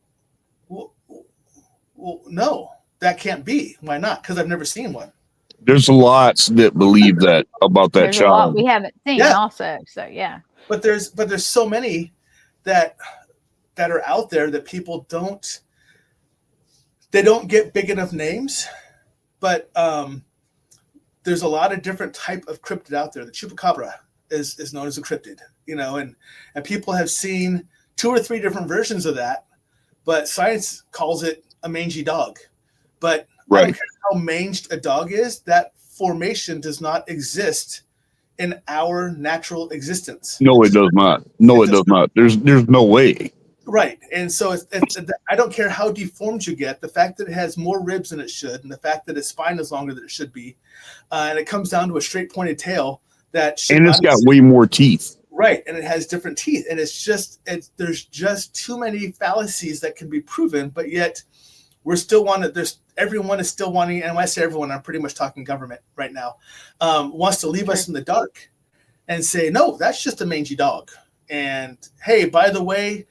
no, that can't be. Why not? Because I've never seen one. There's lots that believe that about that There's child. a lot we haven't seen also. So yeah. But there's so many that are out there that people don't get big enough names, but there's a lot of different type of cryptid out there. The chupacabra is known as a cryptid, and people have seen 2 or 3 different versions of that, but science calls it a mangy dog. But I don't care how manged a dog is, that formation does not exist in our natural existence. No, it does not. No, it does not. There's no way. Right. And so I don't care how deformed you get, the fact that it has more ribs than it should, and the fact that its spine is longer than it should be, and it comes down to a straight pointed tail that should and it's got way more teeth. Right. And it has different teeth. And there's just too many fallacies that can be proven, but yet we're still everyone is still wanting, and when I say everyone, I'm pretty much talking government right now, wants to leave us in the dark and say, no, that's just a mangy dog. And hey, by the way,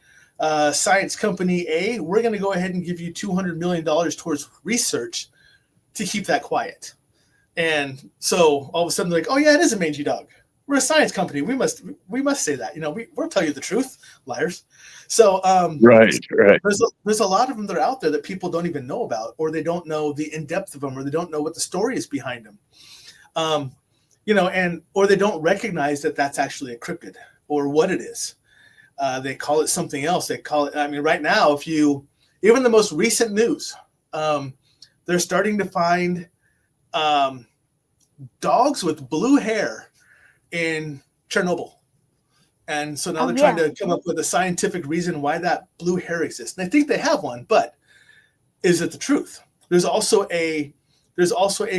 science company A, we're going to go ahead and give you $200 million towards research to keep that quiet. And so all of a sudden they're like, oh yeah, it is a mangy dog. We're a science company. We must say that, we'll tell you the truth, liars. So right. There's a lot of them that are out there that people don't even know about, or they don't know the in-depth of them, or they don't know what the story is behind them. Or they don't recognize that that's actually a cryptid or what it is. They call it something else. They call it, right now, even the most recent news, they're starting to find dogs with blue hair in Chernobyl. And so now they're trying to come up with a scientific reason why that blue hair exists. And I think they have one, but is it the truth? There's also a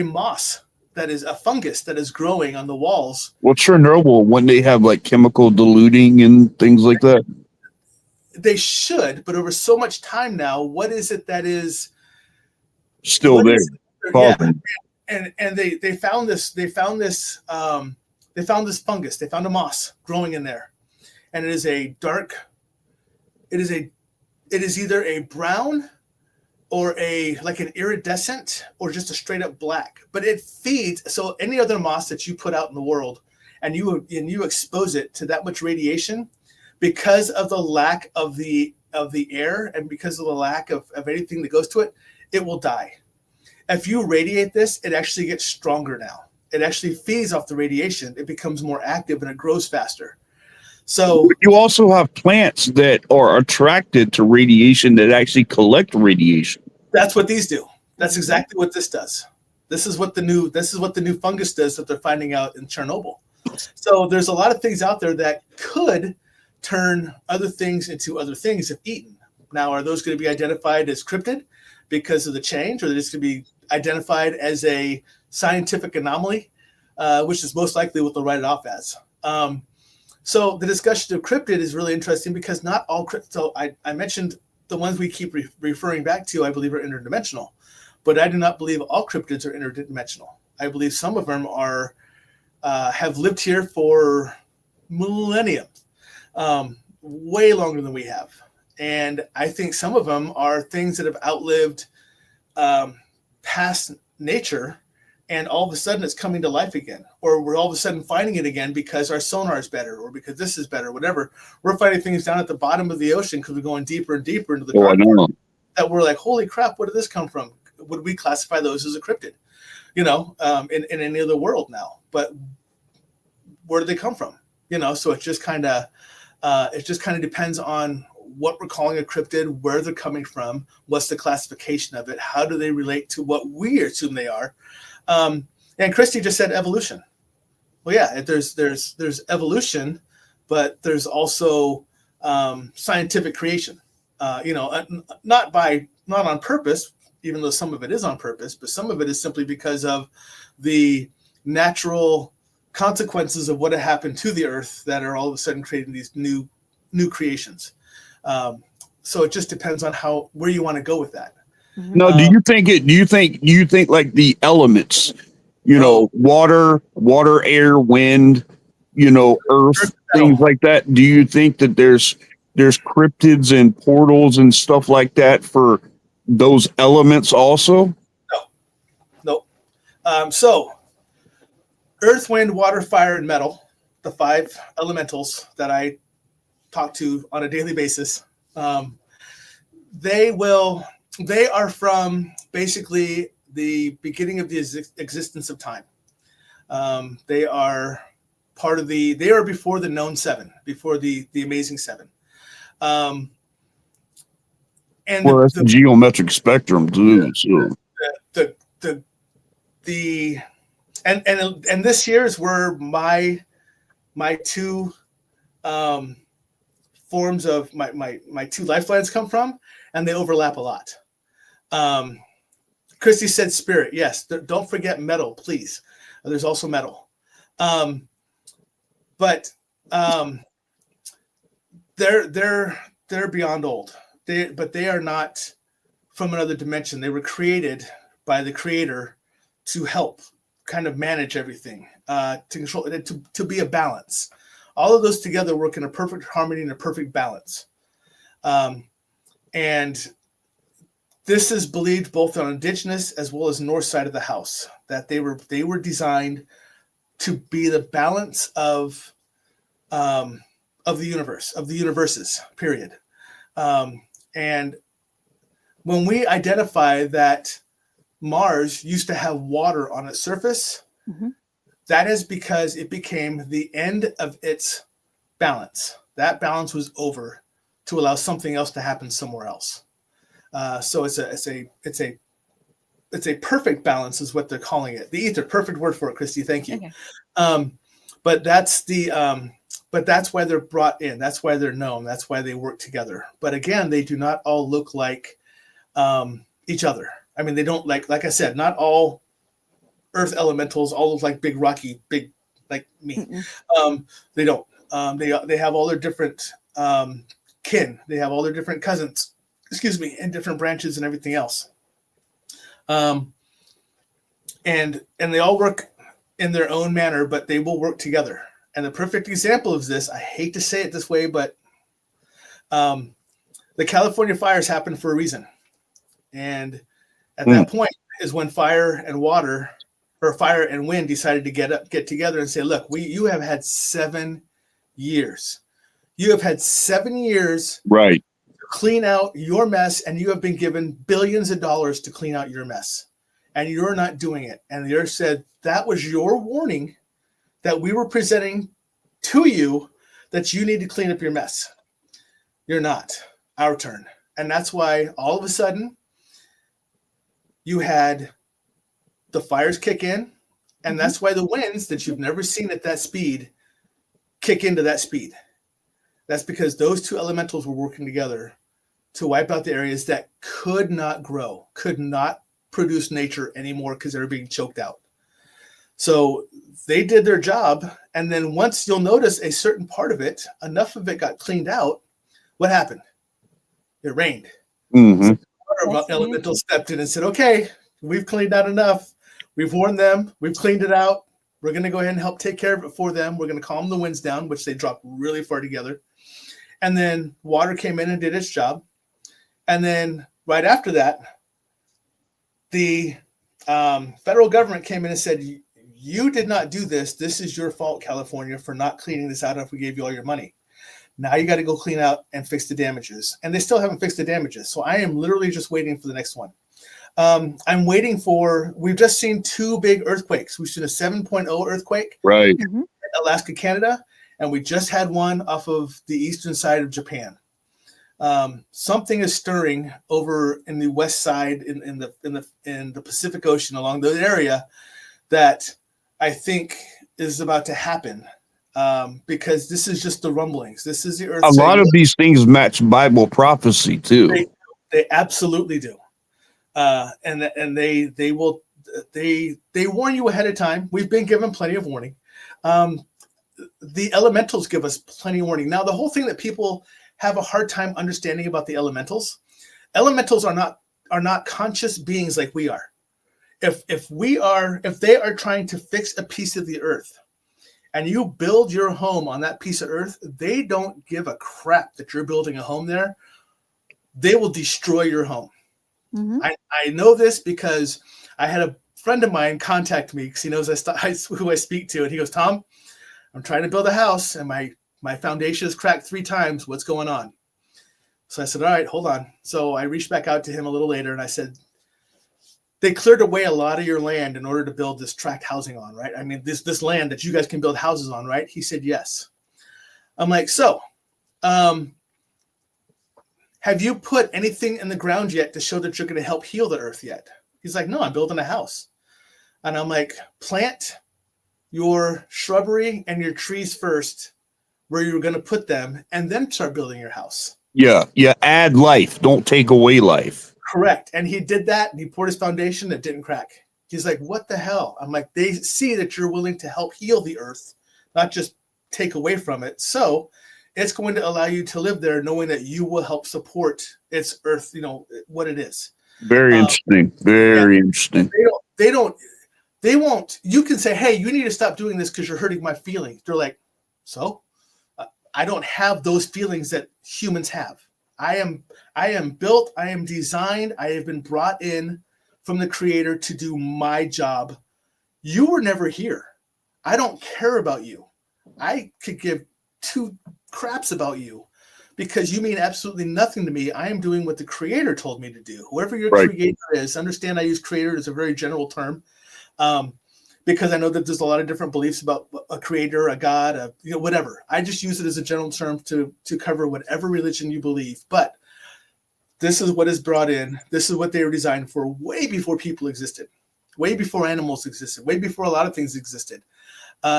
moss that is a fungus that is growing on the walls. Well, Chernobyl, when they have like chemical diluting and things like that. They should, but over so much time now, what is it that is still there? Yeah. And they found this fungus. They found a moss growing in there, and it is either a brown or like an iridescent or just a straight up black, but it feeds. So any other moss that you put out in the world and you expose it to that much radiation, because of the lack of the air and because of the lack of anything that goes to it, it will die. If you radiate this, it actually gets stronger now. It actually feeds off the radiation. It becomes more active and it grows faster. So you also have plants that are attracted to radiation that actually collect radiation. That's what these do. That's exactly what this does. This is what the new fungus does that they're finding out in Chernobyl. So there's a lot of things out there that could turn other things into other things if eaten. Now, are those going to be identified as cryptid because of the change, or are they just going to be identified as a scientific anomaly, which is most likely what they'll write it off as? So the discussion of cryptid is really interesting because not all cryptid. So I mentioned the ones we keep referring back to, I believe, are interdimensional, but I do not believe all cryptids are interdimensional. I believe some of them have lived here for millennia, way longer than we have. And I think some of them are things that have outlived past nature, and all of a sudden it's coming to life again, or we're all of a sudden finding it again because our sonar is better, or because this is better, whatever. We're finding things down at the bottom of the ocean because we're going deeper and deeper into the dark that we're like, holy crap, where did this come from? Would we classify those as a cryptid? In any other world now, but where do they come from? So it just kind of depends on what we're calling a cryptid, where they're coming from, what's the classification of it, how do they relate to what we assume they are. And Christy just said evolution. Well, yeah, there's evolution, but there's also scientific creation. Not on purpose, even though some of it is on purpose, but some of it is simply because of the natural consequences of what had happened to the earth that are all of a sudden creating these new creations. So it just depends on where you want to go with that. No, do you think like the elements, water, air, wind, earth, things like that? Do you think that there's cryptids and portals and stuff like that for those elements also? No. So earth, wind, water, fire, and metal, the 5 elementals that I talk to on a daily basis, they are from basically the beginning of the existence of time. They are before the known 7, before the amazing 7. And that's the geometric spectrum too. And this year is where my 2 forms of my two lifelines come from, and they overlap a lot. Christy said spirit. Yes, don't forget metal, please. There's also metal. But they're beyond old. They are not from another dimension. They were created by the creator to help kind of manage everything, to control it, to be a balance. All of those together work in a perfect harmony and a perfect balance. And this is believed both on Indigenous as well as North side of the house, that they were designed to be the balance of the universe, of the universes, period. And when we identify that Mars used to have water on its surface, that is because it became the end of its balance. That balance was over to allow something else to happen somewhere else. So it's a perfect balance is what they're calling it. The ether, perfect word for it, Christy. Thank you. Okay. But that's why they're brought in. That's why they're known. That's why they work together. But again, they do not all look like each other. I mean, they don't like I said, not all earth elementals all look like big rocky, big like me. They don't. They have all their different kin. They have all their different cousins, and different branches and everything else. And they all work in their own manner, but they will work together. And the perfect example of this, I hate to say it this way, but the California fires happened for a reason. And at that point is when fire and water, or fire and wind, decided to get together and say, look, you have had 7 years. You have had 7 years right to clean out your mess, and you have been given billions of dollars to clean out your mess. And you're not doing it. And the earth said, that was your warning that we were presenting to you, that you need to clean up your mess. You're not. Our turn. And that's why all of a sudden you had the fires kick in. And that's why the winds that you've never seen at that speed kick into that speed. That's because those two elementals were working together to wipe out the areas that could not grow, could not produce nature anymore because they were being choked out. So they did their job. And then once you'll notice a certain part of it, enough of it got cleaned out. What happened? It rained. So the water elemental stepped in and said, okay, we've cleaned out enough. We've warned them. We've cleaned it out. We're going to go ahead and help take care of it for them. We're going to calm the winds down, which they dropped really far together. And then water came in and did its job. And then right after that, the federal government came in and said, you did not do this. This is your fault, California, for not cleaning this out after we gave you all your money. Now you got to go clean out and fix the damages. And they still haven't fixed the damages. So I am literally just waiting for the next one. I'm waiting for, we've just seen 2 big earthquakes. We've seen a 7.0 earthquake in Alaska, Canada, and we just had one off of the eastern side of Japan. Something is stirring over in the west side in the Pacific Ocean along the area that I think is about to happen, because this is just the rumblings. This is the earth. A lot of these things match Bible prophecy too. They absolutely do. And they warn you ahead of time. We've been given plenty of warning. The elementals give us plenty of warning. Now, the whole thing that people have a hard time understanding about the elementals are not conscious beings like we are. If they are trying to fix a piece of the earth and you build your home on that piece of earth, they don't give a crap that you're building a home there. They will destroy your home. I know this because I had a friend of mine contact me because he knows who I speak to. And he goes, Tom, I'm trying to build a house and my foundation is cracked 3 times. What's going on? So I said, all right, hold on. So I reached back out to him a little later and I said, they cleared away a lot of your land in order to build this tract housing on, right? I mean, this land that you guys can build houses on, right? He said, yes. I'm like, so, have you put anything in the ground yet to show that you're going to help heal the earth yet? He's like, no, I'm building a house. And I'm like, plant your shrubbery and your trees first where you were going to put them and then start building your house. Yeah. Add life. Don't take away life. Correct. And he did that, and he poured his foundation. It didn't crack. He's like, what the hell? I'm like, they see that you're willing to help heal the earth, not just take away from it. So it's going to allow you to live there knowing that you will help support its earth, what it is. Very interesting. Very interesting. They won't, you can say, hey, you need to stop doing this because you're hurting my feelings. They're like, so I don't have those feelings that humans have. I am built, I am designed, I have been brought in from the creator to do my job. You were never here. I don't care about you. I could give two craps about you because you mean absolutely nothing to me. I am doing what the creator told me to do. Whoever your creator is, understand I use creator as a very general term because I know that there's a lot of different beliefs about a creator, a God, whatever. I just use it as a general term to cover whatever religion you believe. But this is what is brought in. This is what they were designed for way before people existed, way before animals existed, way before a lot of things existed.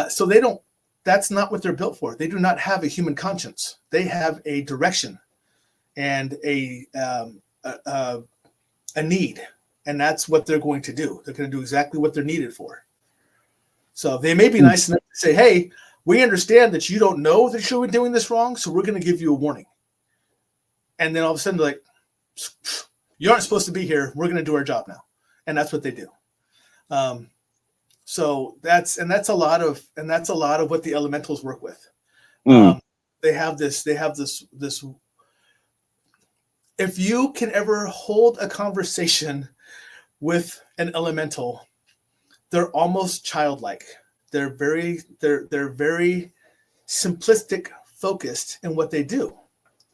So that's not what they're built for. They do not have a human conscience. They have a direction and a need. And that's what they're going to do. They're going to do exactly what they're needed for. So they may be nice enough to say, hey, we understand that you don't know that you're doing this wrong, so we're going to give you a warning. And then all of a sudden they're like, you aren't supposed to be here. We're going to do our job now. And that's what they do. So that's a lot of what the elementals work with. They have this. If you can ever hold a conversation with an elemental, they're almost childlike. They're very simplistic, focused in what they do.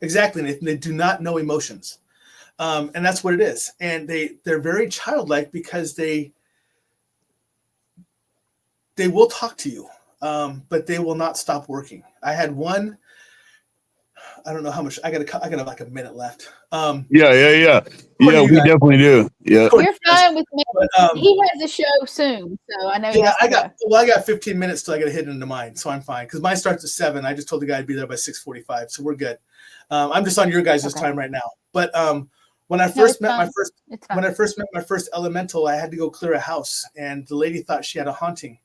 Exactly. And they do not know emotions. And that's what it is. And they're very childlike because they will talk to you, but they will not stop working. I had one. I don't know how much. I got like a minute left. Yeah. We definitely do. Yeah. You're fine with me. But, he has a show soon, so I know. Yeah, I got 15 minutes till I got to hit into mine, so I'm fine because mine starts at 7. I just told the guy I'd be there by 6:45, so we're good. I'm just on your guys' time right now. But when I first met my first elemental, I had to go clear a house, and the lady thought she had a haunting,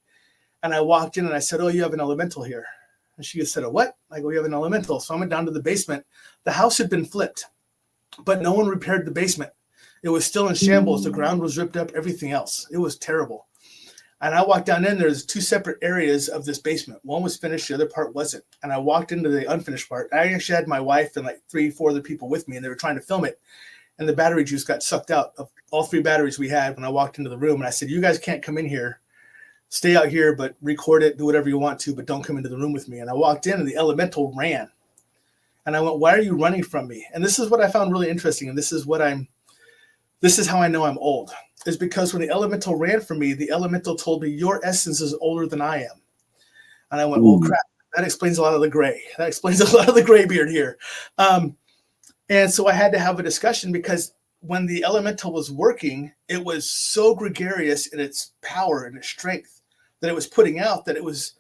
and I walked in and I said, "Oh, you have an elemental here." And she just said, "A what?" I go, "You have an elemental." So I went down to the basement. The house had been flipped, but no one repaired the basement. It was still in shambles. The ground was ripped up, everything else. It was terrible. And I walked down in, there's 2 separate areas of this basement. One was finished, the other part wasn't. And I walked into the unfinished part. I actually had my wife and like 3-4 other people with me, and they were trying to film it. And the battery juice got sucked out of all 3 batteries we had when I walked into the room. And I said, "You guys can't come in here. Stay out here, but record it, do whatever you want to, but don't come into the room with me." And I walked in and the elemental ran. And I went, "Why are you running from me?" And this is what I found really interesting. And this is how I know I'm old, is because when the elemental ran from me, the elemental told me, "Your essence is older than I am." And I went, "Oh crap, that explains a lot of the gray. That explains a lot of the gray beard here." And so I had to have a discussion because when the elemental was working, it was so gregarious in its power and its strength that it was putting out, that it was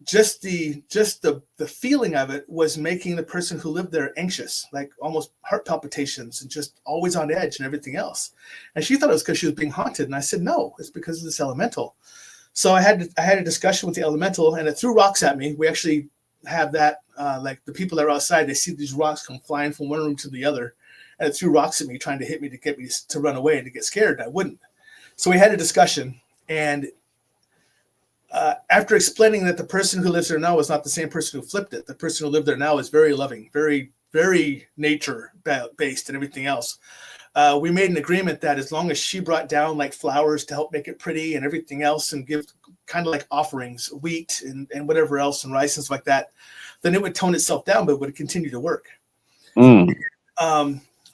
just the feeling of it was making the person who lived there anxious, like almost heart palpitations and just always on edge and everything else. And she thought it was because she was being haunted. And I said, "No, it's because of this elemental." So I had a discussion with the elemental, and it threw rocks at me. We actually have that, like the people that are outside, they see these rocks come flying from one room to the other. And it threw rocks at me, trying to hit me to get me to run away and to get scared. I wouldn't. So we had a discussion. And after explaining that the person who lives there now is not the same person who flipped it, the person who lived there now is very loving, very, very nature-based and everything else. We made an agreement that as long as she brought down like flowers to help make it pretty and everything else and give kind of like offerings, wheat and whatever else and rice and stuff like that, then it would tone itself down, but it would continue to work.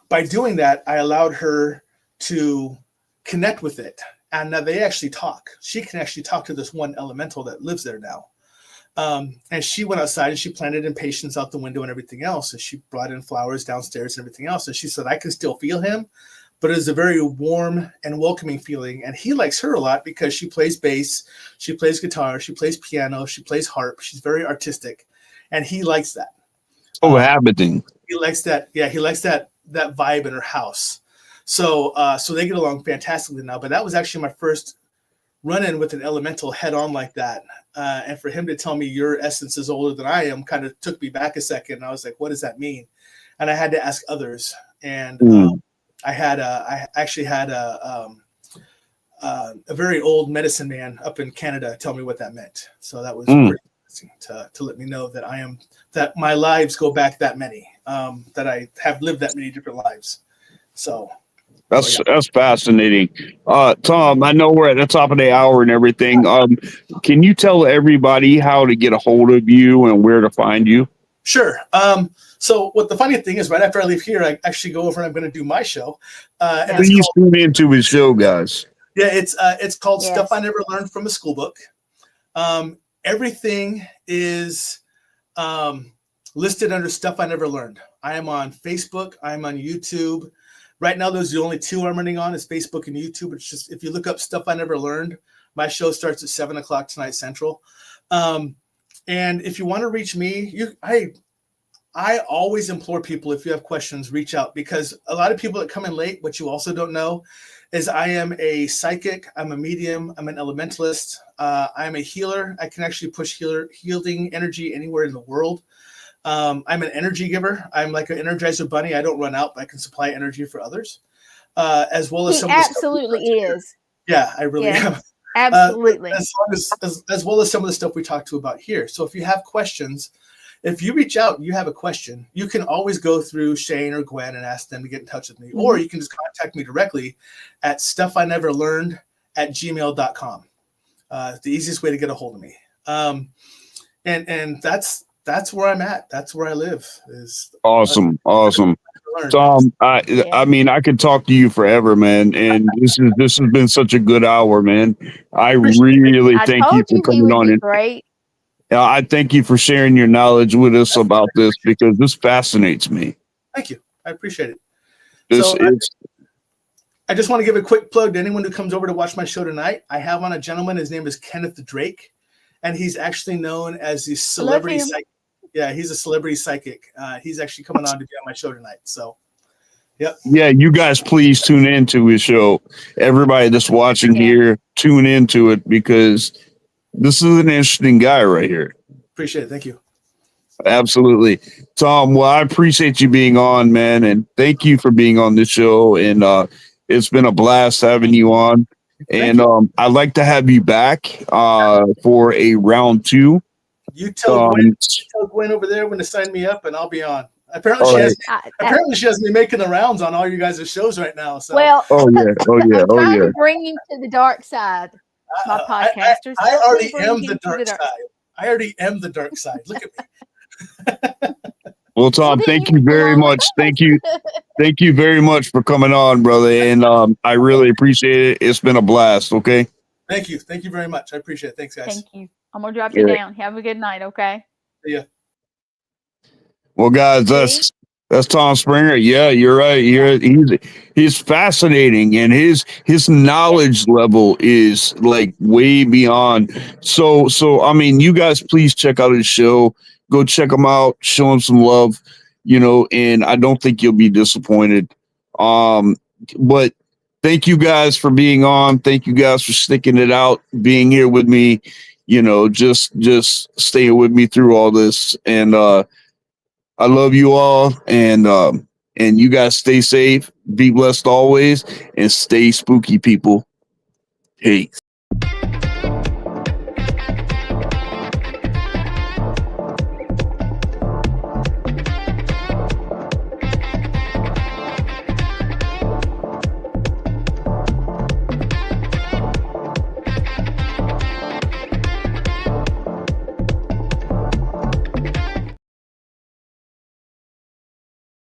By doing that, I allowed her to connect with it. And now they actually talk. She can actually talk to this one elemental that lives there now. And she went outside and she planted impatiens out the window and everything else. And she brought in flowers downstairs and everything else. And she said, "I can still feel him, but it's a very warm and welcoming feeling." And he likes her a lot because she plays bass, she plays guitar, she plays piano, she plays harp. She's very artistic. and he likes that. Cohabiting. He likes that. Yeah, he likes that vibe in her house. So so they get along fantastically now. But that was actually my first run-in with an elemental head-on like that. And for him to tell me your essence is older than I am kind of took me back a second. And I was like, what does that mean? And I had to ask others. And I actually had a very old medicine man up in Canada tell me what that meant. So that was pretty interesting to let me know that my lives go back that many, that I have lived that many different lives. So that's fascinating. Tom, I know we're at the top of the hour and everything. Can you tell everybody how to get a hold of you and where to find you? Sure. So what the funny thing is, right after I leave here, I actually go over and I'm going to do my show. And please tune into his show, guys. Yeah, it's called Stuff I Never Learned from a School Book. Everything is listed under Stuff I Never Learned. I am on Facebook. I'm on YouTube. Right now, those are the only two I'm running on is Facebook and YouTube. It's just, if you look up Stuff I Never Learned, my show starts at 7:00 tonight Central. And if you want to reach me, I always implore people, if you have questions, reach out, because a lot of people that come in late, what you also don't know is I am a psychic, I'm a medium, I'm an elementalist, I'm a healer. I can actually push healing energy anywhere in the world. I'm an energy giver. I'm like an Energizer bunny. I don't run out, but I can supply energy for others, as well as he some absolutely is. Yeah, I really am. Absolutely. As well as some of the stuff we talked to about here. So if you have questions, if you reach out and you have a question, you can always go through Shane or Gwen and ask them to get in touch with me. Or you can just contact me directly at stuffineverlearned@gmail.com. The easiest way to get a hold of me. And that's where I'm at. That's where I live. Is awesome. Tom, I mean, I could talk to you forever, man. And this has been such a good hour, man. I really thank you for coming on. Great. I thank you for sharing your knowledge with us about this, because this fascinates me. Thank you. I appreciate it. I just want to give a quick plug to anyone who comes over to watch my show tonight. I have on a gentleman. His name is Kenneth Drake, and he's actually known as the celebrity psychic. Yeah, he's a celebrity psychic. He's actually coming on to be on my show tonight. So, yep. Yeah, you guys please tune into his show. Everybody that's watching here, tune into it, because this is an interesting guy right here. Appreciate it. Thank you. Absolutely. Tom, well, I appreciate you being on, man, and thank you for being on this show. And it's been a blast having you on. And I'd like to have you back for a round 2. You tell Gwen over there when to sign me up, and I'll be on. Apparently, she has me making the rounds on all you guys' shows right now. So, well, I'm trying to bring you to the dark side. My podcasters. I already am the dark side. I already am the dark side. Look at me. Well, Tom, thank you very much. Thank you very much for coming on, brother. And I really appreciate it. It's been a blast. Okay. Thank you very much. I appreciate it. Thanks, guys. Thank you. I'm gonna drop you down. Have a good night. Okay. See ya. Well, guys, that's Tom Springer. Yeah, you're right. He's fascinating, and his knowledge level is like way beyond. So I mean, you guys please check out his show. Go check him out. Show him some love, and I don't think you'll be disappointed. But thank you guys for being on. Thank you guys for sticking it out, being here with me. Just staying with me through all this, and I love you all, and you guys stay safe, be blessed always, and stay spooky, people. Peace.